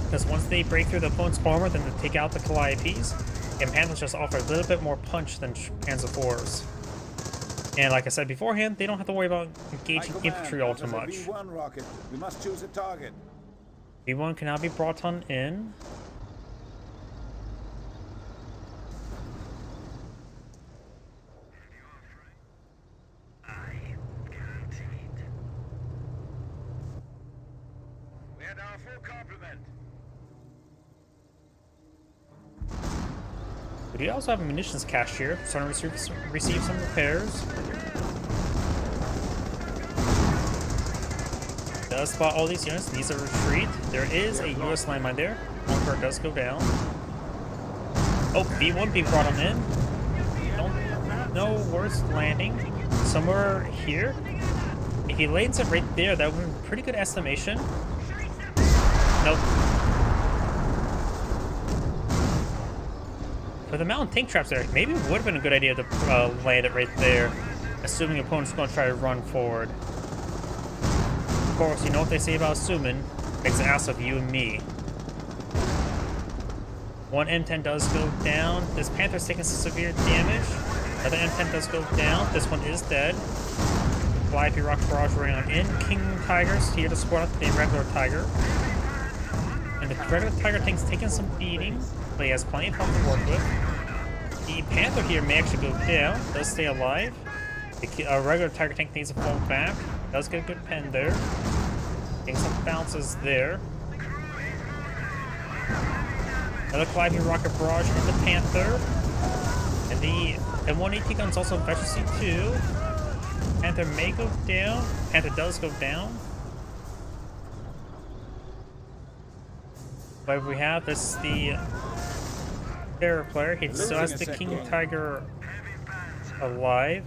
Because once they break through the opponent's armor, then they take out the Calliopes. And Panthers just offer a little bit more punch than Panzer IVs. And like I said beforehand, they don't have to worry about engaging infantry all too much. V1 rocket. We must choose a target. V1 can now be brought on in. We had our full complement. We do also have a munitions cache here, starting to receive some repairs. Does spot all these units, needs a retreat. There is a US landmine there. Bunker does go down. Oh, V1 being brought on in. No worst landing. Somewhere here. If he lands it right there, that would be a pretty good estimation. Nope. With the mountain tank traps there, maybe it would have been a good idea to land it right there, assuming the opponent's going to try to run forward. Of course, you know what they say about assuming, makes an ass of you and me. 1 M10 does go down. This Panther's taking some severe damage. Another M10 does go down. This one is dead. Calliope Rocket Barrage running on in. King Tiger's here to support the regular Tiger. And the regular Tiger tank's taking some beating, but he has plenty of health to work with. The Panther here may actually go down, does stay alive. The regular Tiger tank needs to fall back, does get a good pen there. Getting some bounces there. Another Calliope Rocket Barrage in the Panther. And the M180 gun's also Veteran C2. Panther may go down. Panther does go down. But we have this, the terror player. He still has the King Tiger alive.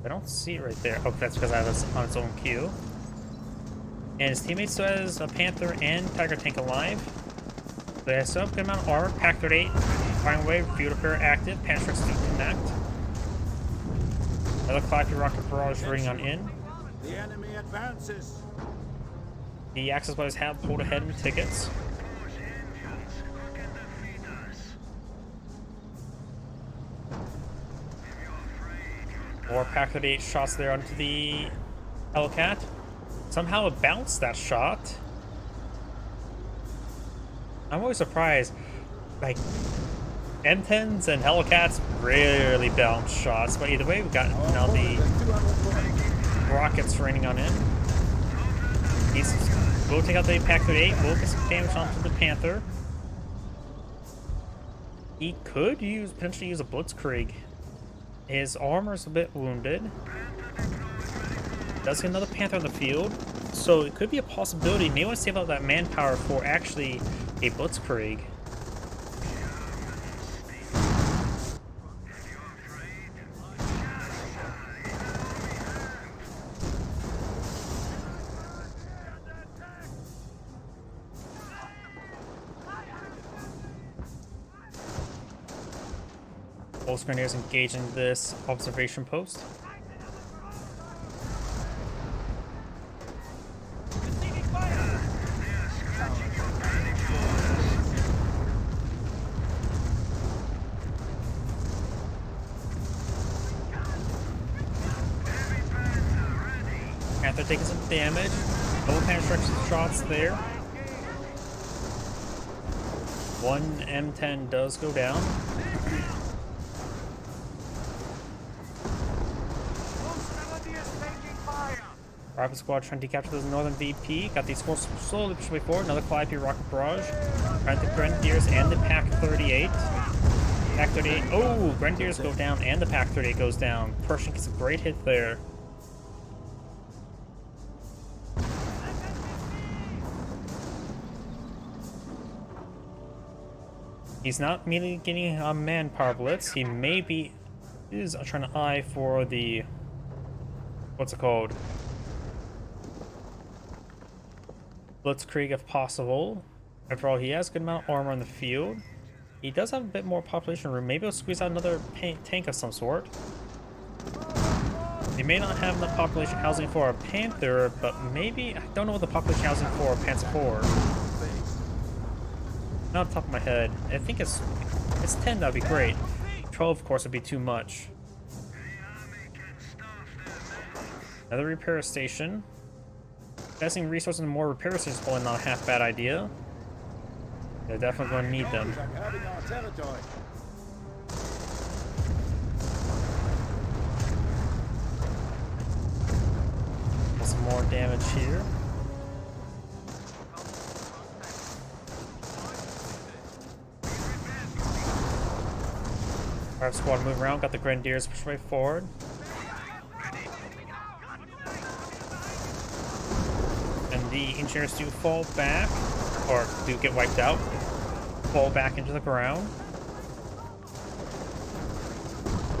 I don't see it right there. Oh, that's because I have it on its own queue. And his teammate still has a Panther and Tiger tank alive. They have still have a good amount of armor. Pack 38, firing away, field repair active. Panther strikes to connect. Another Calliope Rocket Barrage running on in. The enemy advances. The Axis players have pulled ahead in tickets. More Pack 38 shots there onto the Hellcat. Somehow it bounced that shot. I'm always surprised. Like, M10s and Hellcats rarely bounce shots, but either way, we got now the rockets raining on in. We'll take out the Pack 38, we'll get some damage onto the Panther. He could potentially use a Blitzkrieg. His armor's a bit wounded. Does get another Panther on the field, so it could be a possibility. May want to save out that manpower for actually a Blitzkrieg. Pulse Grenadiers engaging this observation post. Panther taking some damage. Double Panther shots there. One M10 does go down. Rocket Squad trying to capture those northern VP. Got these forces slowly pushing way forward. Another Calliope Rocket Barrage. Right, the Grenadiers and the Pack 38. Pack 38. Oh, Grenadiers go down and the Pack 38 goes down. Pershing gets a great hit there. He's not immediately getting a manpower blitz. He maybe is trying to eye for the, what's it called? Blitzkrieg if possible. After all, he has a good amount of armor in the field. He does have a bit more population room. Maybe he'll squeeze out another tank of some sort. He may not have enough population housing for a Panther, but maybe, I don't know what the population housing for a Panzer IV. Not off the top of my head. I think it's 10, that'd be great. 12, of course, would be too much. Another repair station. Investing resources in more repair stations is probably not a half bad idea. They're definitely going to need them. Some more damage here. Our squad move around, got the Grenadiers push way forward. And the Engineers do fall back, or do get wiped out. Fall back into the ground.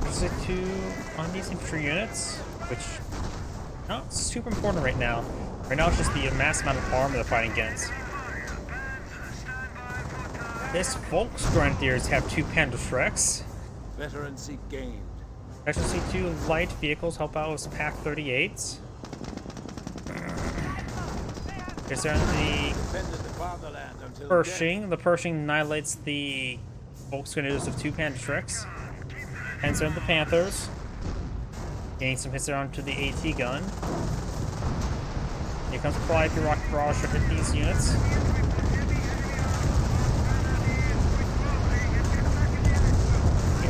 This is two on these infantry units, which not super important right now. Right now it's just the mass amount of armor they're fighting against. This Volks Grenadiers have two Panzerschrecks. Veterancy gained. Actually, see two light vehicles help out with Pack 38s. Is there the Pershing? The Pershing annihilates the Volks Grenadiers of two Panzerschrecks. And so the Panthers. Getting some hits there onto the AT gun. Here comes Calliope Rocket Barrage to hit these units.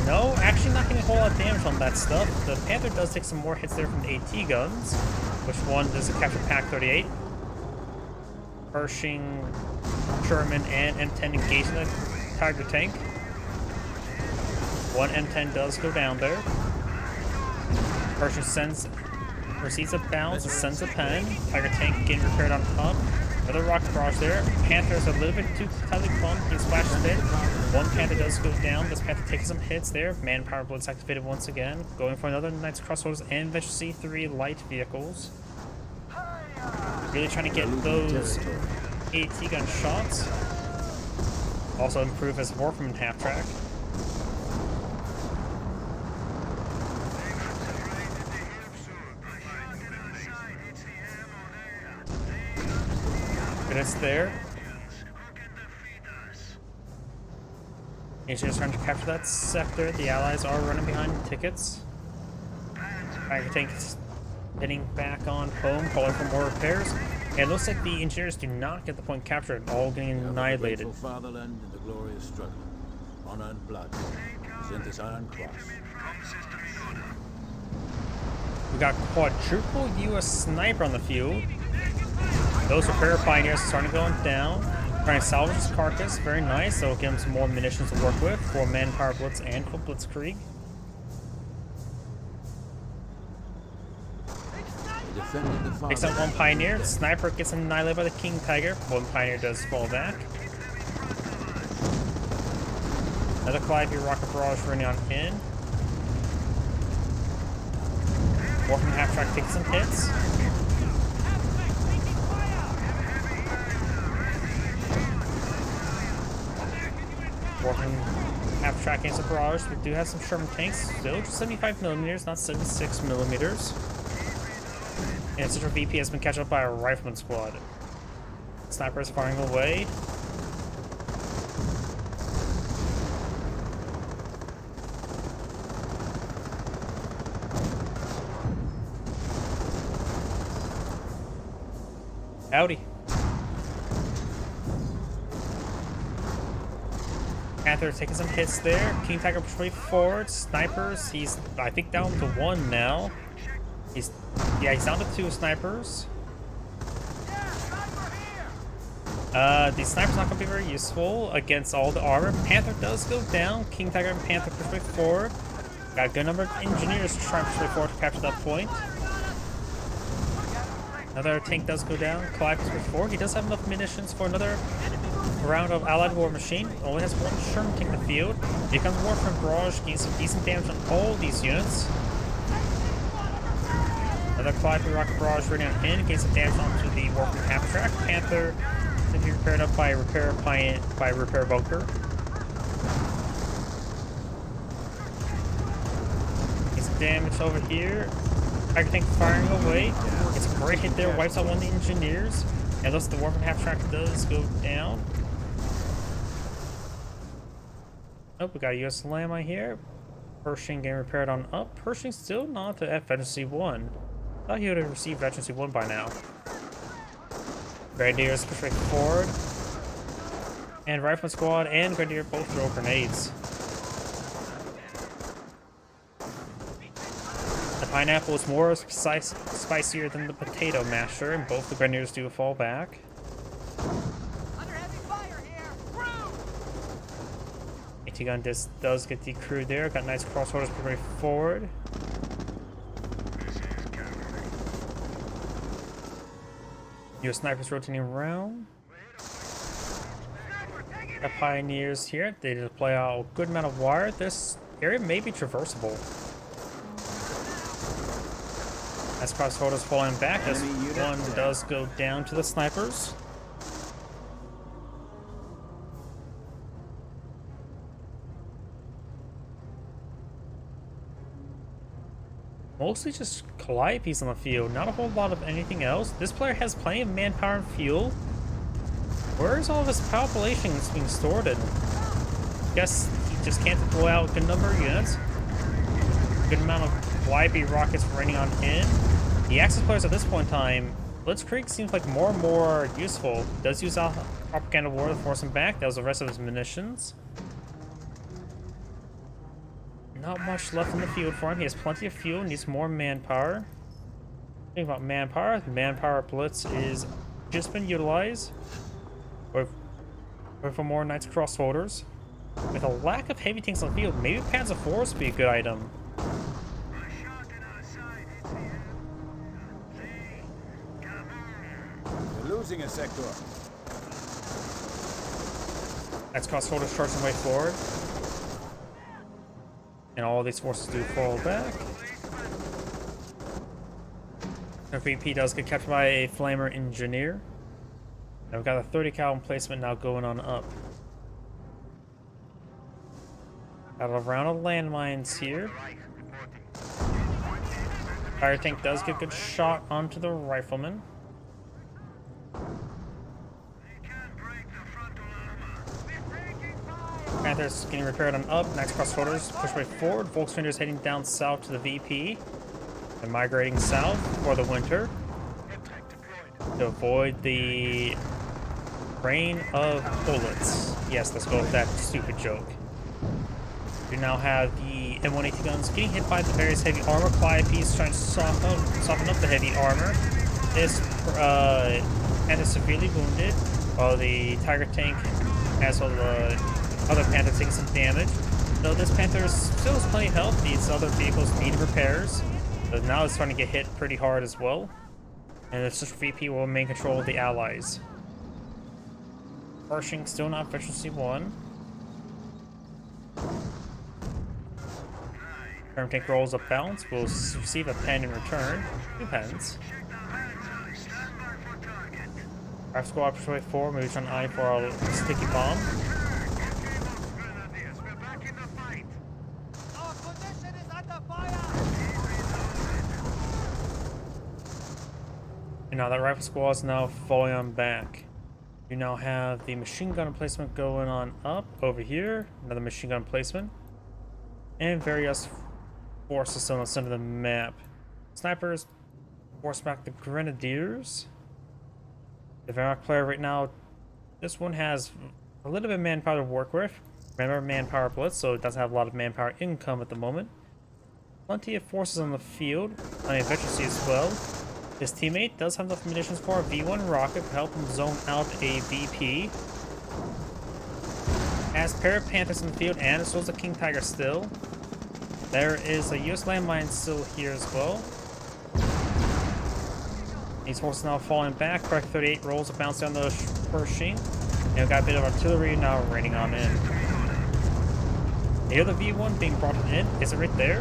No, actually not getting a whole lot of damage on that stuff. The Panther does take some more hits there from the AT guns, which one does capture Pack 38. Pershing, Sherman, and M10 engaging the Tiger tank. One M10 does go down there. Pershing receives a bounce and sends a pen. Tiger tank getting repaired on top. Another rocket barrage there. Panther's a little bit too tightly clumped. He splashes a bit. One Panther does go down. This Panther takes some hits there. Manpower blitz activated once again. Going for another Knights Crossroads and Venture C3 light vehicles. Really trying to get those AT gun shots. Also improve his Warfman half track. But it's there. Engineers trying to capture that sector. The Allies are running behind tickets. Tiger tanks heading back on home, calling for more repairs. And it looks like the Engineers do not get the point captured, all getting annihilated. Fatherland in the glorious struggle. Honor and blood. Present this Iron Cross. We got quadruple US sniper on the field. Those repair pioneers are starting to go down. Trying to salvage his carcass. Very nice. That'll give him some more munitions to work with for manpower blitz and for blitzkrieg. Takes out one pioneer. Sniper gets annihilated by the King Tiger. One pioneer does fall back. Another Calliope rocket barrage running on in. Warfman half track takes some hits. Warfman half-track against the barrage. We do have some Sherman tanks, still just 75mm, not 76mm. And Central VP has been catched up by a rifleman squad. Snipers firing away. Howdy. Panther taking some hits there. King Tiger pushing forward. Snipers, he's I think down to 1 now. He's down to 2 snipers. The sniper's not gonna be very useful against all the armor. Panther does go down. King Tiger and Panther push forward. Got a good number of engineers trying to push forward to capture that point. Another tank does go down. Clive pushes forward. He does have enough munitions for another round of Allied War Machine. Only has 1 Sherman tank in the field. Here comes Warframe Barrage, getting some decent damage on all these units. Another Clive Rocket Barrage ready on in, getting some damage onto the Warframe half track. Panther to be repaired up by repair bunker. Getting some damage over here. Tiger tank firing away. It's a great hit there, wipes out one of the engineers. And thus the Warframe half track does go down. Oh, we got a US landmine here. Pershing getting repaired on up. Pershing still not to Veterancy 1. Thought he would have received Veterancy 1 by now. Grenadiers push right forward. And Rifleman Squad and Grenadier both throw grenades. The pineapple is more spicier than the potato masher, and both the Grenadiers do fall back. Under heavy fire here. AT gun does get the crew there. Got nice crossholders pretty forward. US snipers rotating around. Got pioneers here. They deploy a good amount of wire. This area may be traversable. As crossholders falling back, as one does go down to the snipers. Mostly just Calliopes on the field, not a whole lot of anything else. This player has plenty of manpower and fuel. Where is all of his population that's being stored in? Guess he just can't deploy out a good number of units. Good amount of Calliope rockets raining on in. The Axis players at this point in time, Blitzkrieg seems like more and more useful. Does use propaganda war to force him back. That was the rest of his munitions. Not much left in the field for him. He has plenty of fuel, needs more manpower. Think about manpower. The manpower blitz is just been utilized. Or for more Knights crossholders. With a lack of heavy tanks on the field, maybe Panzer IV would be a good item. We're losing a sector. Knights crossholders charging way forward. And all these forces do fall back. The VP does get captured by a Flamer Engineer. And we've got a 30 cal emplacement now going on up. Got a round of landmines here. Fire tank does get a good shot onto the rifleman. Panthers getting repaired on up. Next crossholders push way forward. Volkswinder's heading down south to the VP. And migrating south for the winter. To avoid the rain of bullets. Yes, let's go with that stupid joke. We now have the M180 guns getting hit by the various heavy armor. Calliope's trying to soften up the heavy armor. This Panther severely wounded, while the Tiger tank, as well as the other Panther taking some damage. Though this Panther still has plenty of health, these other vehicles need repairs. But now it's starting to get hit pretty hard as well. And the Central VP will remain control of the allies. Pershing still not Veterancy 1. Term tank rolls up balance. Will receive a pen in return. 2 pens. Our squad push way forward, maybe trying to eye for a sticky bomb. Now that rifle squad is now falling on back. You now have the machine gun emplacement going on up over here. Another machine gun emplacement. And various forces on the center of the map. Snipers force back the grenadiers. The Wehrmacht player right now, this one has a little bit of manpower to work with. Remember, manpower blitz, so it doesn't have a lot of manpower income at the moment. Plenty of forces on the field, plenty of efficiency as well. His teammate does have enough munitions for a V1 rocket to help him zone out a VP. Has pair of Panthers in the field, and so is a King Tiger still. There is a US landmine still here as well. These horses now falling back. Correct 38 rolls a bounce down the Pershing. And we've got a bit of artillery now raining on in. You hear the V1 being brought in. Is it right there?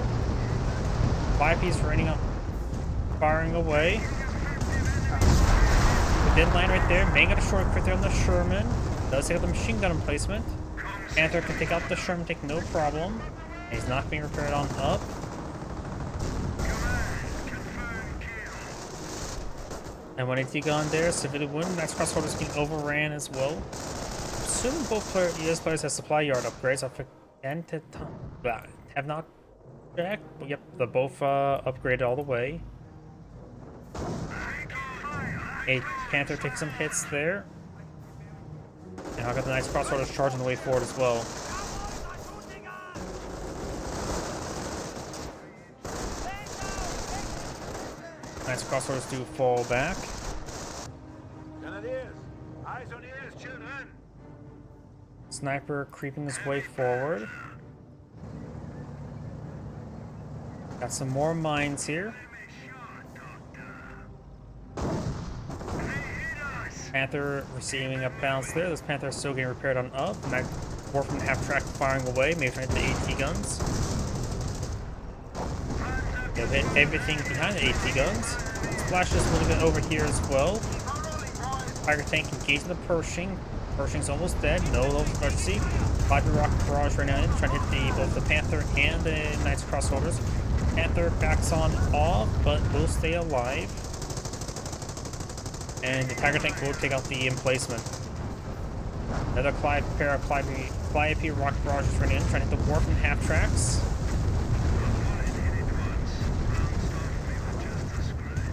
5P's raining up, firing away. We did land right there. May get a short crit there on the Sherman. Does take out the machine gun emplacement. Panther can take out the Sherman, take no problem. And he's not being repaired on up. And when it's gone there, civilian wound. Next crossholders getting overran as well. Assuming both US players have supply yard upgrades. Have not checked. But yep, they're both upgraded all the way. A Panther takes some hits there. And I've got the nice crossholders charging the way forward as well. Nice crossholders do fall back. Grenadiers, eyes on ears, children. Sniper creeping his way forward. Got some more mines here. Panther receiving a bounce there. This Panther is still getting repaired on up. And that Warfman half track firing away. Maybe trying to hit the AT guns. They'll hit everything behind the AT guns. Splashes a little bit over here as well. Tiger tank engaging the Pershing. Pershing's almost dead. No low emergency. 5 rocket barrage right now in, trying to hit both the Panther and the Knights crossholders. Panther backs on off, but will stay alive. And the Tiger tank will take out the emplacement. Another pair of Calliope rocket barrages right in, trying to hit the Warp and half tracks.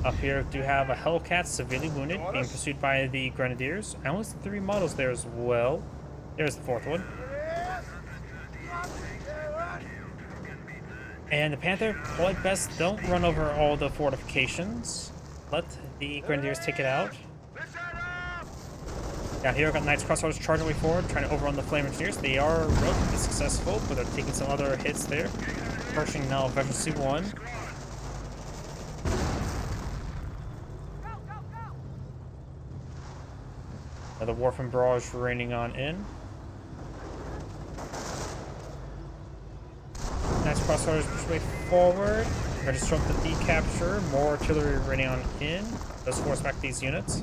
Up here, do have a Hellcat severely wounded, being pursued by the Grenadiers. I only see 3 models there as well. There's the 4th one. And the Panther, like best, don't run over all the fortifications. Let the Grenadiers take it out. Now here, I've got Knights crossholders charging way forward, trying to overrun the Flame Engineers. They are relatively successful, but they're taking some other hits there. Pershing now Veteran C1. The Wharf and Barrage raining on in. Nice crossholders push way forward. We're going to disrupt the decapture. More artillery raining on in. Let's force back these units.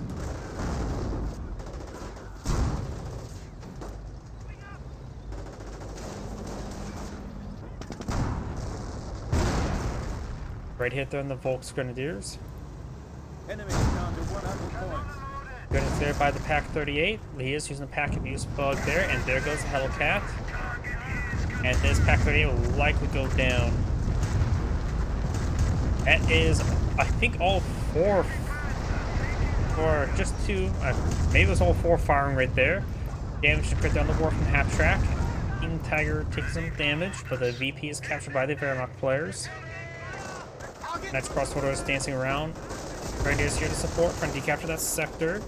Right hit there on the Volks Grenadiers. Enemy down to 100 points. Good hit there by the Pack 38. He is using the Pack Abuse bug there, and there goes the Hellcat. And this Pack 38 will likely go down. That is, I think, all 4, or just 2, maybe it was all 4 firing right there. Damage to crit down the Wharf and half track. King Tiger takes some damage, but the VP is captured by the Wehrmacht players. Next crossholder is dancing around. Grenadiers here to support, trying to decapture that sector.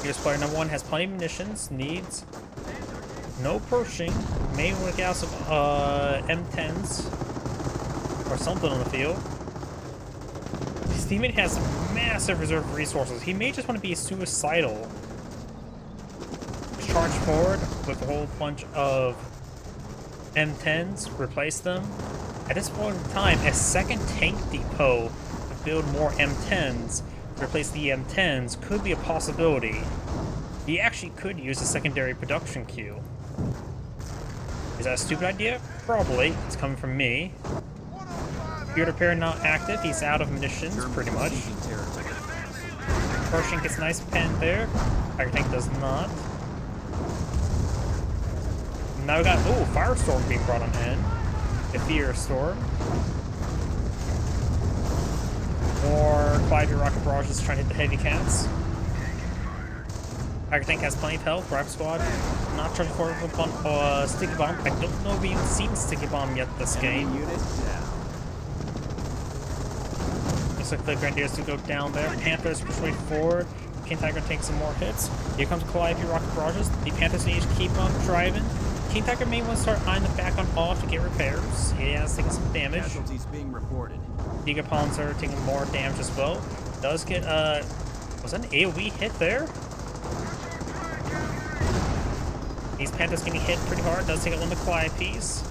US player number 1 has plenty of munitions, needs no Pershing, may want to get out some M10s or something on the field. His teammate has massive reserve resources. He may just want to be suicidal. Charge forward with a whole bunch of M10s, replace them. At this point in time, a second tank depot to build more M10s to replace the M10s could be a possibility. He actually could use a secondary production queue. Is that a stupid idea? Probably. It's coming from me. Field repair not active. He's out of munitions, Germans pretty are much. seizing territory. Pershing gets a nice pen there. Tiger tank does not. Now we got, oh, Firestorm being brought on in. A Fear Storm. More Clyde rocket barrages trying to hit the heavy cats. Tiger tank has plenty of health. Rocket squad not charging for a sticky bomb. I don't know if we've even seen sticky bomb yet this game. Enemy unit down. Looks like the Grenadiers do go down there. Panthers push way forward. King Tiger takes some more hits. Here comes Calliope rocket barrages. The Panthers need to keep on driving. King Tiger may want to start eyeing the back on off to get repairs. He has taken some damage. Casualties being reported. Gigapons are taking more damage as well. Does get was that an AoE hit there? These Panthers getting hit pretty hard. Does take out one of the Calliopes.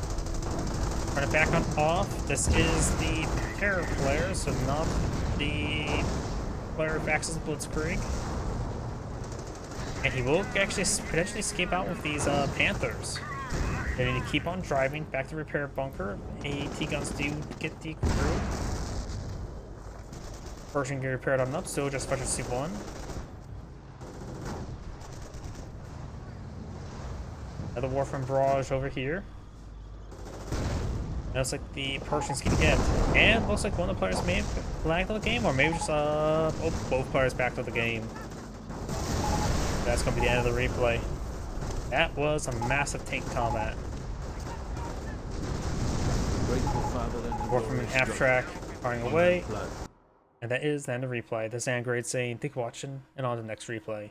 Run it back on off. This is the Terror player, so not the player who backs his Blitzkrieg. And he will actually potentially escape out with these Panthers. They need to keep on driving back to repair bunker. AT guns do get the crew. Version get repaired on up, so just Specialty 1. Another Warframe barrage over here. Looks like the Persians can get. And looks like one of the players may have lagged on the game, or maybe just both players back to the game. That's gonna be the end of the replay. That was a massive tank combat. Warframe in half track, firing away. And that is the end of the replay. This is Android saying thank you for watching, and on to the next replay.